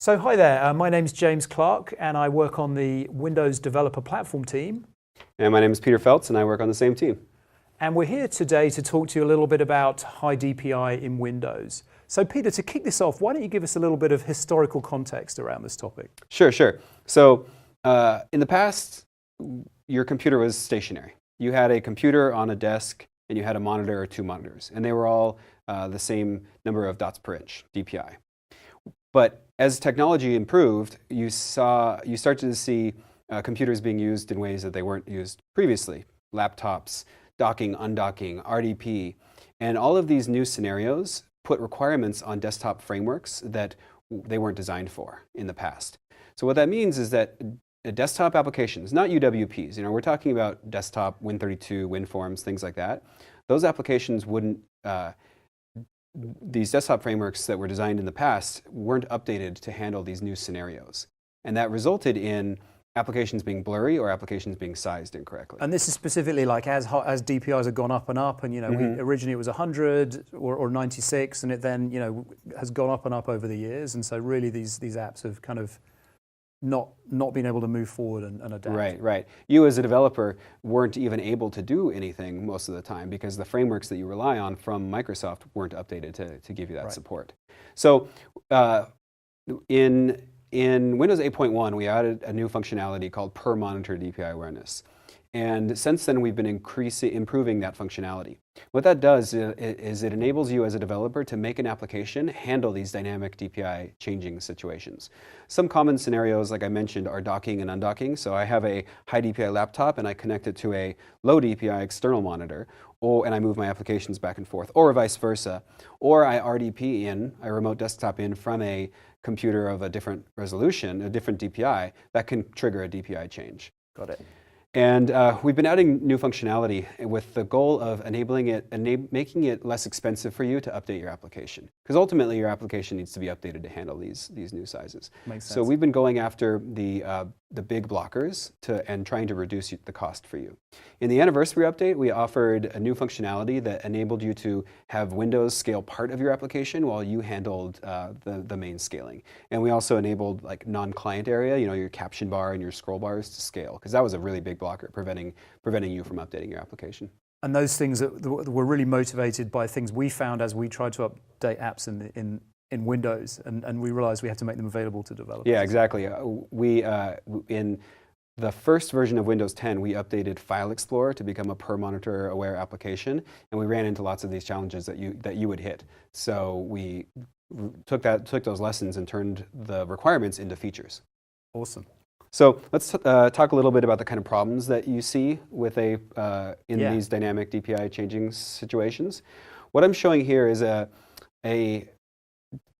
So hi there, my name's James Clark and I work on the Windows Developer Platform team. And my name is Peter Feltz and I work on the same team. And we're here today to talk to you a little bit about high DPI in Windows. So Peter, to kick this off, why don't you give us a little bit of historical context around this topic? Sure. So in the past, your computer was stationary. You had a computer on a desk and you had a monitor or two monitors, and they were all the same number of dots per inch, DPI. But as technology improved, you started to see computers being used in ways that they weren't used previously. Laptops, docking, undocking, RDP, and all of these new scenarios put requirements on desktop frameworks that they weren't designed for in the past. So what that means is that desktop applications, not UWPs, we're talking about desktop, Win32, WinForms, things like that. Those applications wouldn't, these desktop frameworks that were designed in the past weren't updated to handle these new scenarios. And that resulted in applications being blurry or applications being sized incorrectly. And this is specifically like as DPIs have gone up, and originally it was 100 or 96, and it then has gone up and up over the years. And so really these apps have kind of not been able to move forward and adapt. Right. You as a developer weren't even able to do anything most of the time because the frameworks that you rely on from Microsoft weren't updated to give you that support. So in Windows 8.1, we added a new functionality called per monitor DPI awareness. And since then, we've been improving that functionality. What that does is it enables you as a developer to make an application handle these dynamic DPI changing situations. Some common scenarios, like I mentioned, are docking and undocking. So I have a high DPI laptop and I connect it to a low DPI external monitor, and I move my applications back and forth, or vice versa. Or I RDP in, I remote desktop in from a computer of a different resolution, a different DPI, that can trigger a DPI change. Got it. And we've been adding new functionality with the goal of making it less expensive for you to update your application. Because ultimately, your application needs to be updated to handle these new sizes. Makes sense. So we've been going after the big blockers and trying to reduce the cost for you. In the anniversary update, we offered a new functionality that enabled you to have Windows scale part of your application while you handled the main scaling. And we also enabled like non-client area, your caption bar and your scroll bars to scale, because that was a really big blocker preventing you from updating your application. And those things that were really motivated by things we found as we tried to update apps in Windows, and we realized we had to make them available to developers. Yeah, exactly. In the first version of Windows 10, we updated File Explorer to become a per monitor aware application, and we ran into lots of these challenges that you would hit. So we took those lessons and turned the requirements into features. Awesome. So let's talk a little bit about the kind of problems that you see with these dynamic DPI changing situations. What I'm showing here is a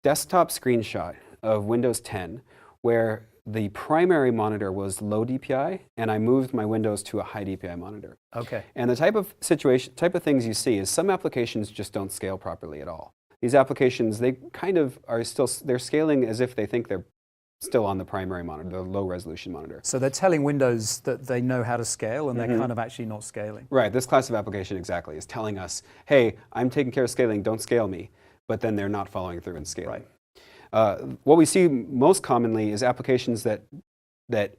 desktop screenshot of Windows 10 where the primary monitor was low DPI and I moved my Windows to a high DPI monitor. Okay. And the type of things you see is some applications just don't scale properly at all. These applications, they kind of they're scaling as if they think they're still on the primary monitor, the low resolution monitor. So they're telling Windows that they know how to scale and they're kind of actually not scaling. Right, this class of application exactly is telling us, hey, I'm taking care of scaling, don't scale me, but then they're not following through and scaling. Right. What we see most commonly is applications that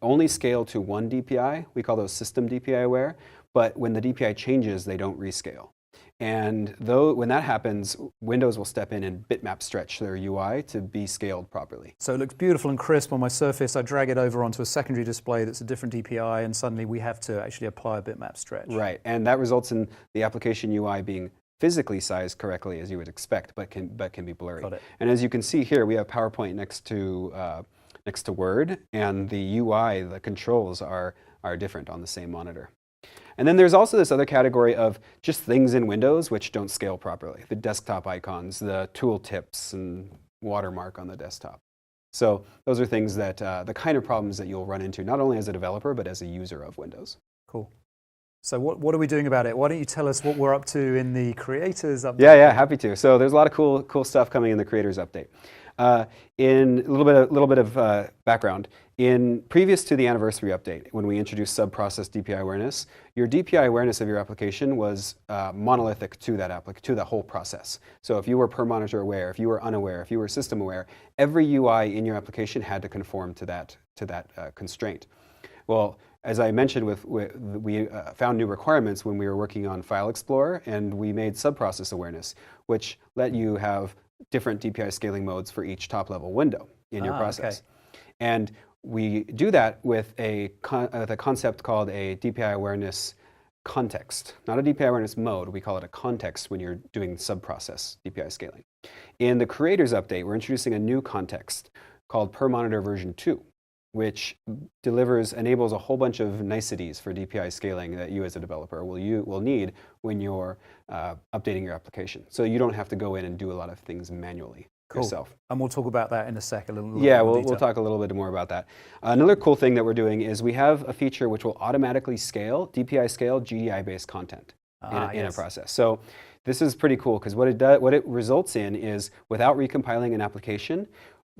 only scale to one DPI. We call those system DPI aware, but when the DPI changes, they don't rescale. And when that happens, Windows will step in and bitmap stretch their UI to be scaled properly. So it looks beautiful and crisp on my Surface. I drag it over onto a secondary display that's a different DPI, and suddenly we have to actually apply a bitmap stretch. Right, and that results in the application UI being physically sized correctly as you would expect, but can be blurry. Got it. And as you can see here, we have PowerPoint next to Word, and the UI, the controls are different on the same monitor. And then there's also this other category of just things in Windows which don't scale properly. The desktop icons, the tool tips, and watermark on the desktop. So those are things that, the kind of problems that you'll run into, not only as a developer, but as a user of Windows. Cool. So what are we doing about it? Why don't you tell us what we're up to in the Creators Update? Yeah, happy to. So there's a lot of cool stuff coming in the Creators Update. In a little bit of background, previous to the anniversary update, when we introduced sub-process DPI awareness, your DPI awareness of your application was monolithic to that whole process. So if you were per monitor aware, if you were unaware, if you were system aware, every UI in your application had to conform to that constraint. Well, as I mentioned, we found new requirements when we were working on File Explorer, and we made sub-process awareness, which let you have different DPI scaling modes for each top-level window in your process. Okay. And we do that with a concept called a DPI awareness context. Not a DPI awareness mode, we call it a context when you're doing sub-process DPI scaling. In the creators update, we're introducing a new context called per monitor version 2. Which enables a whole bunch of niceties for DPI scaling that you as a developer will need when you're updating your application. So you don't have to go in and do a lot of things manually yourself. And we'll talk about that in a sec. Yeah, we'll talk a little bit more about that. Another cool thing that we're doing is we have a feature which will automatically scale, DPI scale, GDI-based content in a process. So this is pretty cool because what it results in is without recompiling an application,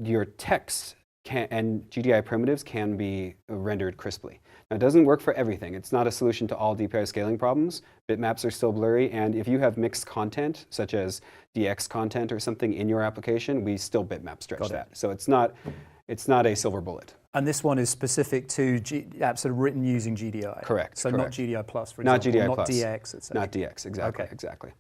your text and GDI primitives can be rendered crisply. Now, it doesn't work for everything. It's not a solution to all DPI scaling problems. Bitmaps are still blurry, and if you have mixed content, such as DX content or something in your application, we still bitmap stretch that. So it's not a silver bullet. And this one is specific to apps that are written using GDI. Correct. So correct. not GDI Plus, for not example. GDI Not Plus. DX, etc. Not DX, exactly. Okay. Exactly.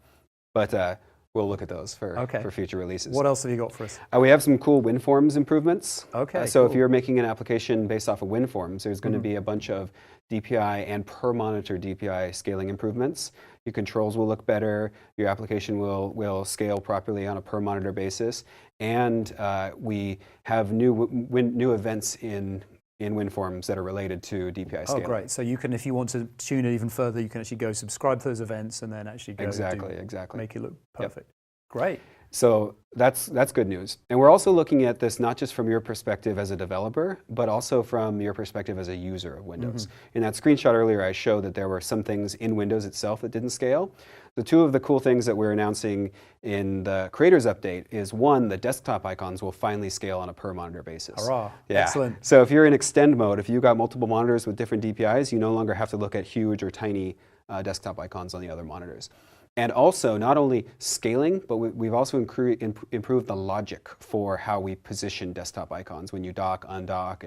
But we'll look at those for future releases. What else have you got for us? We have some cool WinForms improvements. Okay. So if you're making an application based off of WinForms, there's going to be a bunch of DPI and per monitor DPI scaling improvements. Your controls will look better. Your application will scale properly on a per monitor basis, and we have new events in WinForms that are related to DPI scaling. Oh, great. So you can, if you want to tune it even further, you can actually go subscribe to those events and then actually go exactly. make it look perfect. Yep. Great. So that's good news. And we're also looking at this not just from your perspective as a developer, but also from your perspective as a user of Windows. In that screenshot earlier, I showed that there were some things in Windows itself that didn't scale. The two of the cool things that we're announcing in the creators update is one, the desktop icons will finally scale on a per monitor basis. Hurrah. Yeah. Excellent. So if you're in extend mode, if you've got multiple monitors with different DPIs, you no longer have to look at huge or tiny desktop icons on the other monitors. And also, not only scaling, but we've also improved the logic for how we position desktop icons when you dock, undock,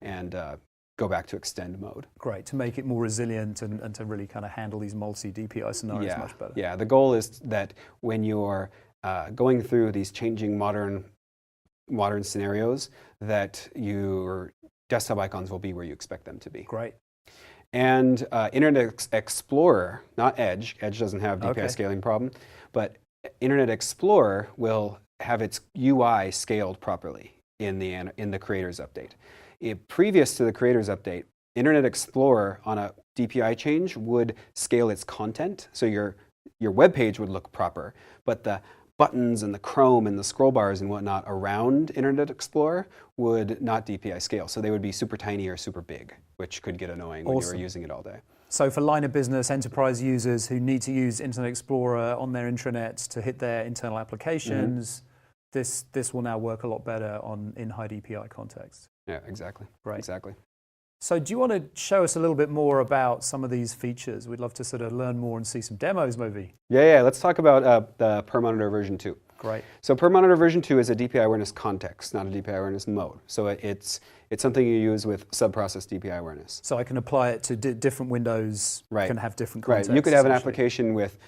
and go back to extend mode. Great, to make it more resilient and to really kind of handle these multi-DPI scenarios much better. Yeah, the goal is that when you're going through these changing modern scenarios, that your desktop icons will be where you expect them to be. Great. And Internet Explorer, not Edge. Edge doesn't have DPI scaling problem, but Internet Explorer will have its UI scaled properly in the creators update. Previous to the creators update, Internet Explorer on a DPI change would scale its content, so your web page would look proper, but the buttons and the Chrome and the scroll bars and whatnot around Internet Explorer would not DPI scale. So they would be super tiny or super big, which could get annoying when you were using it all day. So for line of business enterprise users who need to use Internet Explorer on their intranets to hit their internal applications, this will now work a lot better in high DPI context. Yeah, exactly. Right. Exactly. So do you want to show us a little bit more about some of these features? We'd love to sort of learn more and see some demos maybe. Yeah. Let's talk about the per monitor version 2. Great. So per monitor version 2 is a DPI awareness context, not a DPI awareness mode. So it's something you use with sub-process DPI awareness. So I can apply it to different windows, can have different contexts. Right. You could have an application with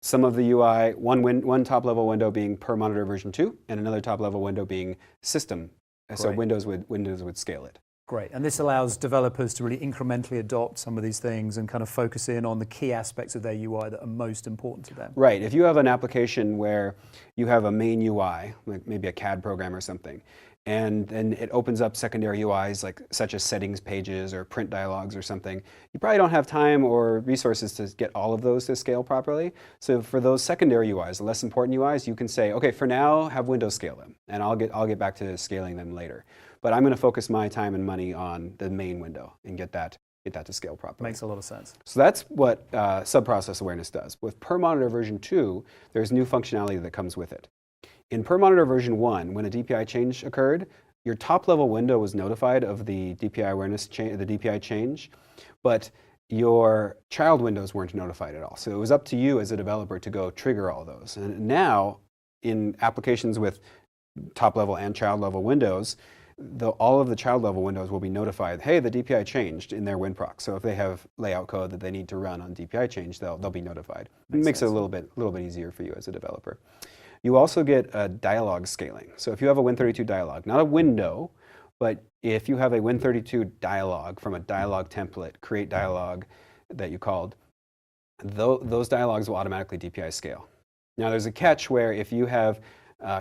some of the UI, one top-level window being per monitor version 2, and another top-level window being system. Great. So Windows would scale it. Great, and this allows developers to really incrementally adopt some of these things and kind of focus in on the key aspects of their UI that are most important to them. Right, if you have an application where you have a main UI, like maybe a CAD program or something, and then it opens up secondary UIs such as settings pages or print dialogues or something, you probably don't have time or resources to get all of those to scale properly. So for those secondary UIs, the less important UIs, you can say, okay, for now, have Windows scale them, and I'll get back to scaling them later. But I'm going to focus my time and money on the main window and get that to scale properly. Makes a lot of sense. So that's what sub-process awareness does. With per monitor version 2, there's new functionality that comes with it. in per monitor version 1, when a DPI change occurred, your top level window was notified of the DPI awareness change, the DPI change, but your child windows weren't notified at all. So it was up to you as a developer to go trigger all those. And now, in applications with top level and child level windows, all of the child level windows will be notified, hey, the DPI changed in their WinProc. So if they have layout code that they need to run on DPI change, they'll be notified. It makes it a little bit easier for you as a developer. You also get a dialog scaling. So if you have a Win32 dialog, not a window, but if you have a Win32 dialog from a dialog template, create dialog that you called, those dialogs will automatically DPI scale. Now there's a catch where if you have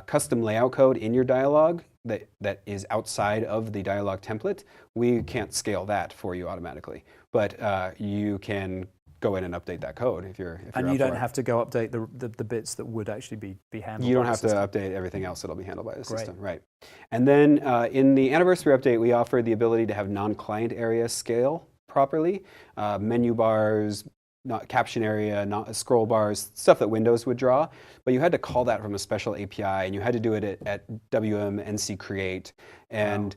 custom layout code in your dialog that is outside of the dialog template, we can't scale that for you automatically. But you can go in and update that code if you're and you don't have to go update the bits that would actually be handled. You don't have to update everything else that'll be handled by the system, right? And then in the anniversary update, we offer the ability to have non-client area scale properly, menu bars, not caption area, not scroll bars, stuff that Windows would draw, but you had to call that from a special API, and you had to do it at WM NC create, and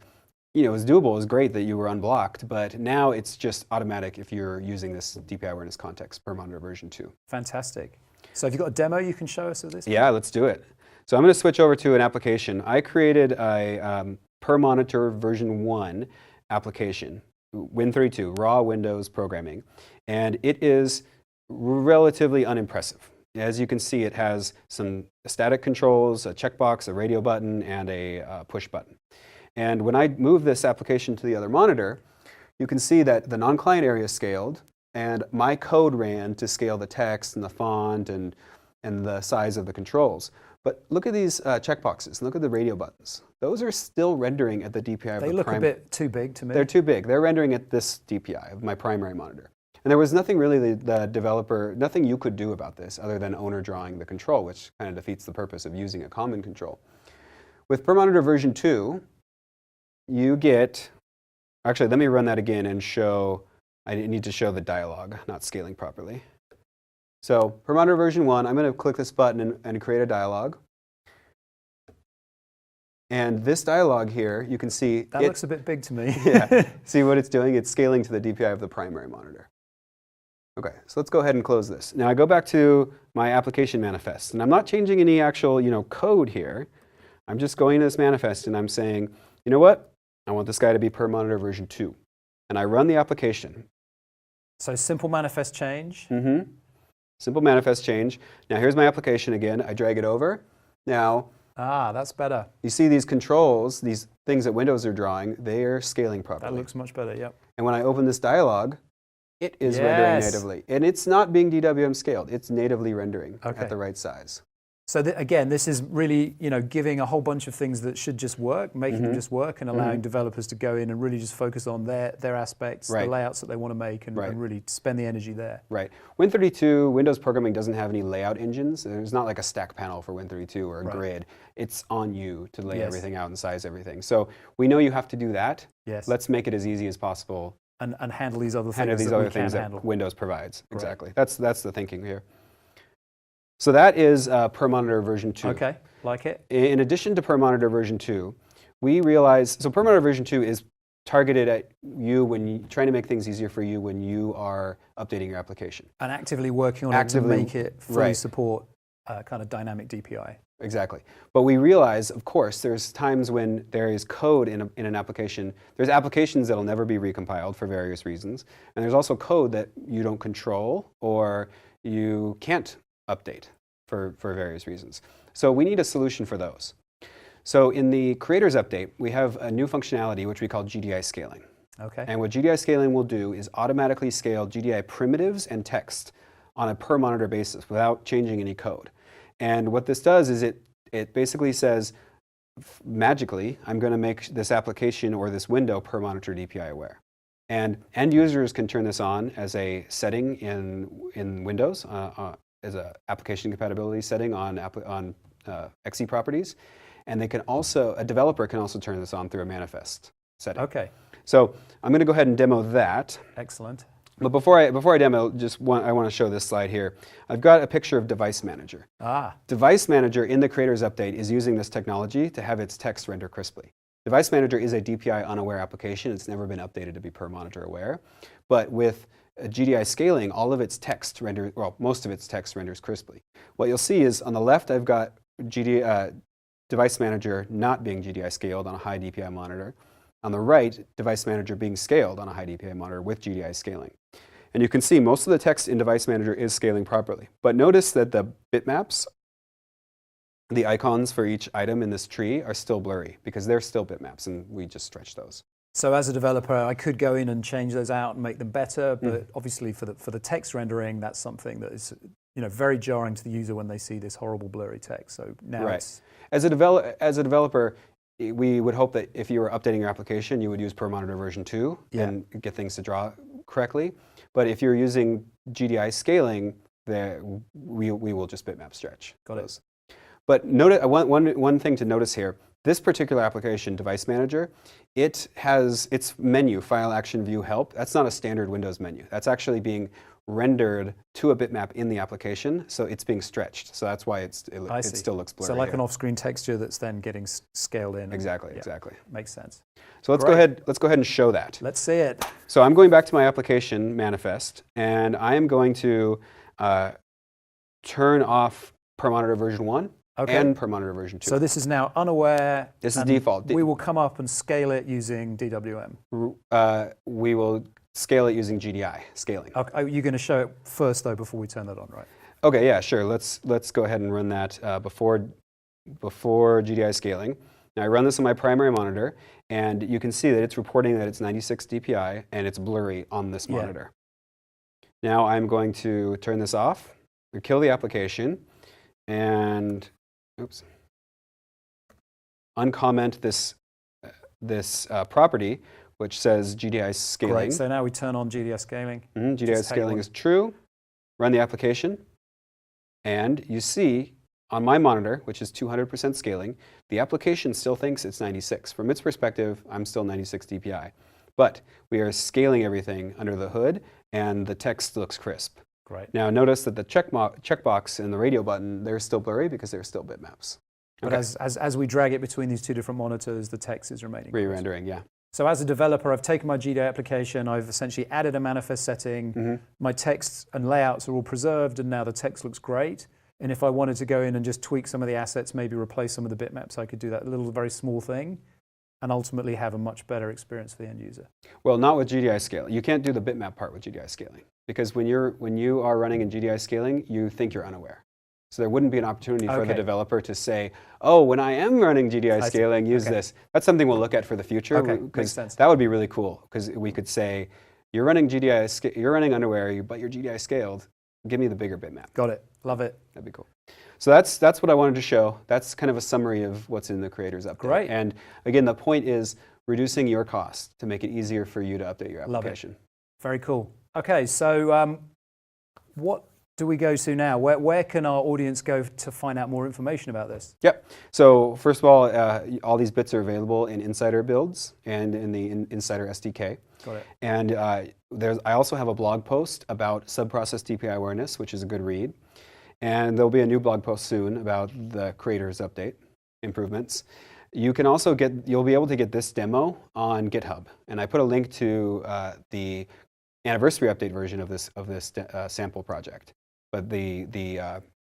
you know, it was doable. It was great that you were unblocked, but now it's just automatic if you're using this DPI awareness context per monitor version 2. Fantastic. So have you got a demo you can show us of this? Yeah, let's do it. So I'm going to switch over to an application. I created a per monitor version 1 application, Win32, raw Windows programming, and it is relatively unimpressive. As you can see, it has some static controls, a checkbox, a radio button, and a push button. And when I move this application to the other monitor, you can see that the non-client area scaled, and my code ran to scale the text and the font and the size of the controls. But look at these checkboxes, and look at the radio buttons. Those are still rendering at the DPI of the They look a bit too big to me. They're too big. They're rendering at this DPI of my primary monitor. And there was nothing really the developer, nothing you could do about this other than owner drawing the control, which kind of defeats the purpose of using a common control. With per monitor version 2, you get, actually let me run that again and show, I need to show the dialog, not scaling properly. So per monitor version 1, I'm going to click this button and create a dialog. And this dialog here, you can see that looks a bit big to me. Yeah, see what it's doing? It's scaling to the DPI of the primary monitor. Okay, so let's go ahead and close this. Now I go back to my application manifest, and I'm not changing any actual code here. I'm just going to this manifest and I'm saying, you know what? I want this guy to be per monitor version 2. And I run the application. So simple manifest change. Mm-hmm. Simple manifest change. Now here's my application again. I drag it over. Now, that's better. You see these controls, these things that Windows are drawing, they're scaling properly. That looks much better, yep. And when I open this dialog, it is rendering natively. And it's not being DWM scaled. It's natively rendering at the right size. So again, this is really, giving a whole bunch of things that should just work, making them just work, and allowing developers to go in and really just focus on their aspects, the layouts that they want to make, and really spend the energy there. Right. Win32, Windows programming doesn't have any layout engines. There's not like a stack panel for Win32 or a grid. It's on you to lay everything out and size everything. So we know you have to do that. Yes. Let's make it as easy as possible. And handle these other things handle these that other we things can that handle. Windows provides. Exactly. That's the thinking here. So that is per monitor version 2. Okay, like it. In addition to per monitor version 2, we realize, so per monitor version 2 is targeted at you when you're trying to make things easier for you when you are updating your application. And actively working on it to make it fully support kind of dynamic DPI. Exactly. But we realize, of course, there's times when there is code in an application. There's applications that will never be recompiled for various reasons. And there's also code that you don't control or you can't update for various reasons. So we need a solution for those. So in the creators update, we have a new functionality which we call GDI scaling. Okay. And what GDI scaling will do is automatically scale GDI primitives and text on a per monitor basis without changing any code. And what this does is it basically says, magically, I'm going to make this application or this window per monitor DPI aware. And end users can turn this on as a setting in Windows, as an application compatibility setting on XE properties. And they can also, a developer can also turn this on through a manifest setting. Okay. So I'm going to go ahead and demo that. Excellent. But before I demo, I want to show this slide here. I've got a picture of Device Manager. Device Manager in the Creators Update is using this technology to have its text render crisply. Device Manager is a DPI unaware application. It's never been updated to be per monitor aware. But with GDI scaling, all of its text renders, well, most of its text renders crisply. What you'll see is on the left, I've got Device Manager not being GDI scaled on a high DPI monitor. On the right, Device Manager being scaled on a high DPI monitor with GDI scaling. And you can see most of the text in Device Manager is scaling properly. But notice that the bitmaps, the icons for each item in this tree, are still blurry because they're still bitmaps, and we just stretch those. So as a developer, I could go in and change those out and make them better, but obviously for the text rendering, that's something that is very jarring to the user when they see this horrible blurry text. So now it's... As a developer, we would hope that if you were updating your application, you would use per monitor version 2 and get things to draw correctly. But if you're using GDI scaling, we will just bitmap stretch. Got it. But notice, one thing to notice here, this particular application, Device Manager, it has its menu, File Action View Help. That's not a standard Windows menu. That's actually being rendered to a bitmap in the application, so it's being stretched. So that's why it still looks blurry. So like an off-screen texture that's then getting scaled in. Exactly. Makes sense. So let's go ahead and show that. Let's see it. So I'm going back to my application manifest, and I am going to turn off per monitor version 1 and per monitor version 2. So this is now unaware. This is default. We will come up and scale it using DWM. We will scale it using GDI scaling. Okay, you're going to show it first though before we turn that on, right? Okay, yeah, sure. Let's go ahead and run that before GDI scaling. Now I run this on my primary monitor, and you can see that it's reporting that it's 96 DPI and it's blurry on this monitor. Now I'm going to turn this off, kill the application, and uncomment this property, which says GDI scaling. Great, so now we turn on GDI scaling. GDI scaling is true. Run the application, and you see on my monitor, which is 200% scaling, the application still thinks it's 96. From its perspective, I'm still 96 DPI. But we are scaling everything under the hood, and the text looks crisp. Great. Now notice that the checkbox and the radio button, they're still blurry because they're still bitmaps. But as we drag it between these two different monitors, the text is remaining. Re-rendering, yeah. So as a developer, I've taken my GDI application, I've essentially added a manifest setting, my text and layouts are all preserved, and now the text looks great. And if I wanted to go in and just tweak some of the assets, maybe replace some of the bitmaps, I could do that little very small thing and ultimately have a much better experience for the end user. Well, not with GDI scaling. You can't do the bitmap part with GDI scaling because when you are running in GDI scaling, you think you're unaware. So there wouldn't be an opportunity for the developer to say, oh, when I am running GDI scaling, use this. That's something we'll look at for the future. Makes sense. That would be really cool because we could say, you're running you're running unaware, but you're GDI scaled. Give me the bigger bitmap. Got it. Love it. That'd be cool. So that's what I wanted to show. That's kind of a summary of what's in the Creators Update. Great. And again, the point is reducing your cost to make it easier for you to update your application. Love it. Very cool. Okay, so what do we go to now? Where can our audience go to find out more information about this? Yep. So first of all these bits are available in Insider builds and in the Insider SDK. Got it. And I also have a blog post about sub-process DPI awareness, which is a good read. And there'll be a new blog post soon about the Creators Update improvements. You can also you'll be able to get this demo on GitHub. And I put a link to the anniversary update version of this sample project. But the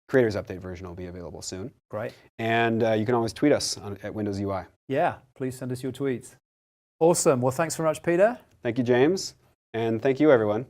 Creators Update version will be available soon. Great. And you can always tweet us at Windows UI. Yeah, please send us your tweets. Awesome. Well, thanks very much, Peter. Thank you, James. And thank you, everyone.